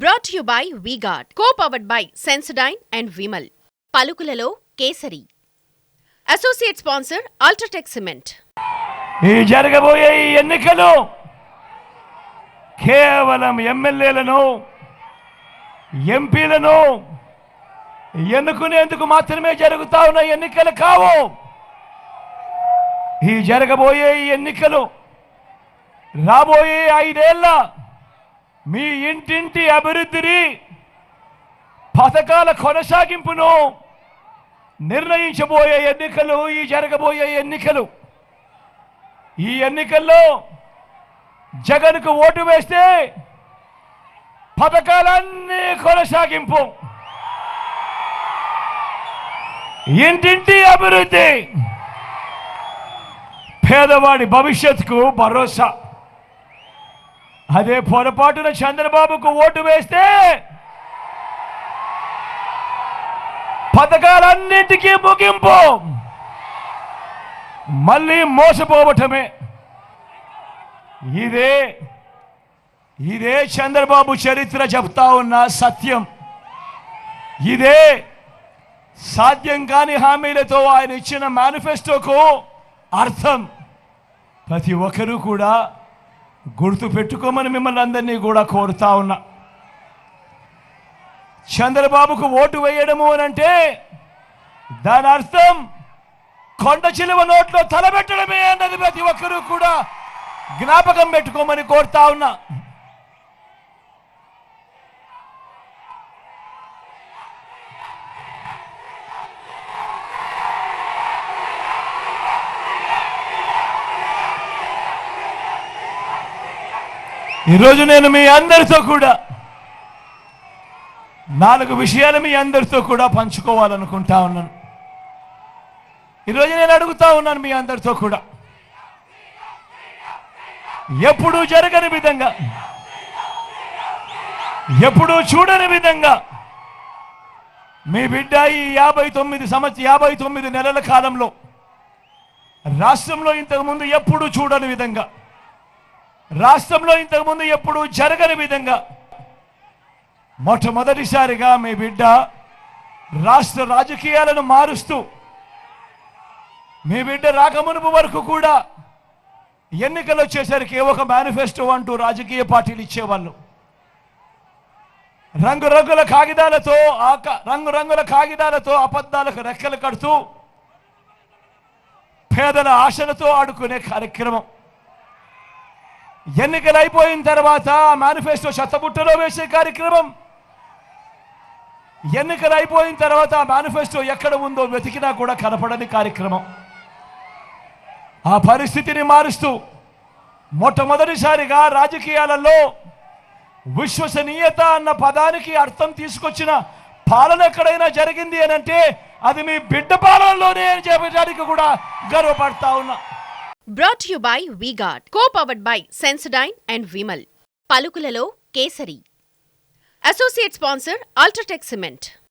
Brought to you by V-Guard, co-powered by Sensodyne and Vimal. పలుకులలో Kesari. Associate sponsor UltraTech cement. ఈ జరగబోయే ఈ ఎన్నికలు కేవలం ఎమ్మెల్యేలను ఎంపీలను ఎన్నుకునేందుకు మాత్రమే జరుగుతా ఉన్న ఎన్నికలు కావు. ఈ జరగబోయే ఈ ఎన్నికలు రాబోయే 5 ఏళ్ల మీ ఇంటింటి అభివృద్ధిని పథకాల కొనసాగింపును నిర్ణయించబోయే ఎన్నికలు ఈ జరగబోయే ఎన్నికలు. ఈ ఎన్నికల్లో జగన్కు ఓటు వేస్తే పథకాలన్నీ కొనసాగింపు, ఇంటింటి అభివృద్ధి, పేదవాడి భవిష్యత్తుకు భరోసా. అదే పొరపాటున చంద్రబాబుకు ఓటు వేస్తే పథకాలన్నింటికీ ముగింపు, మళ్ళీ మోసపోవటమే. ఇదే చంద్రబాబు చరిత్ర చెప్తా ఉన్న సత్యం. ఇదే సాధ్యం కాని హామీలతో ఆయన ఇచ్చిన మేనిఫెస్టోకు అర్థం. ప్రతి ఒక్కరూ కూడా గుర్తు పెట్టుకోమని మిమ్మల్ని అందరినీ కూడా కోరుతా ఉన్నా. చంద్రబాబుకు ఓటు వేయడము అనంటే దాని అర్థం కొండ చిలువ నోట్లో తలబెట్టడమే అన్నది ప్రతి ఒక్కరూ కూడా జ్ఞాపకం పెట్టుకోమని కోరుతా ఉన్నా. ఈరోజు నేను మీ అందరితో కూడా 4 విషయాలు మీ అందరితో కూడా పంచుకోవాలనుకుంటా ఉన్నాను. ఈరోజు నేను అడుగుతా ఉన్నాను మీ అందరితో కూడా, ఎప్పుడూ జరగని విధంగా, ఎప్పుడూ చూడని విధంగా మీ బిడ్డ ఈ 59 నెలల కాలంలో రాష్ట్రంలో ఇంతకుముందు ఎప్పుడూ చూడని విధంగా, రాష్ట్రంలో ఇంతకుముందు ఎప్పుడూ జరగని విధంగా మొట్టమొదటిసారిగా మీ బిడ్డ రాష్ట్ర రాజకీయాలను మారుస్తూ, మీ బిడ్డ రాకమునుపు వరకు కూడా ఎన్నికలు వచ్చేసరికి ఒక మేనిఫెస్టో అంటూ రాజకీయ పార్టీలు ఇచ్చేవాళ్ళు. రంగురంగుల కాగితాలతో అబద్ధాలకు రెక్కలు కడుతూ పేదల ఆశలతో ఆడుకునే కార్యక్రమం. ఎన్నికలు అయిపోయిన తర్వాత మేనిఫెస్టో చెత్తబుట్టలో వేసే కార్యక్రమం. ఎన్నికలు అయిపోయిన తర్వాత మేనిఫెస్టో ఎక్కడ ఉందో వెతికినా కూడా కనపడని కార్యక్రమం. ఆ పరిస్థితిని మారుస్తూ మొట్టమొదటిసారిగా రాజకీయాలలో విశ్వసనీయత అన్న పదానికి అర్థం తీసుకొచ్చిన పాలన ఎక్కడైనా జరిగింది అని అంటే అది మీ బిడ్డ పాలనలోనే అని చెప్పడానికి కూడా గర్వపడతా ఉన్నా. Brought to you by V-Guard, co-powered by Sensodyne and Vimal. పలుకులలో Kesari. Associate sponsor UltraTech cement.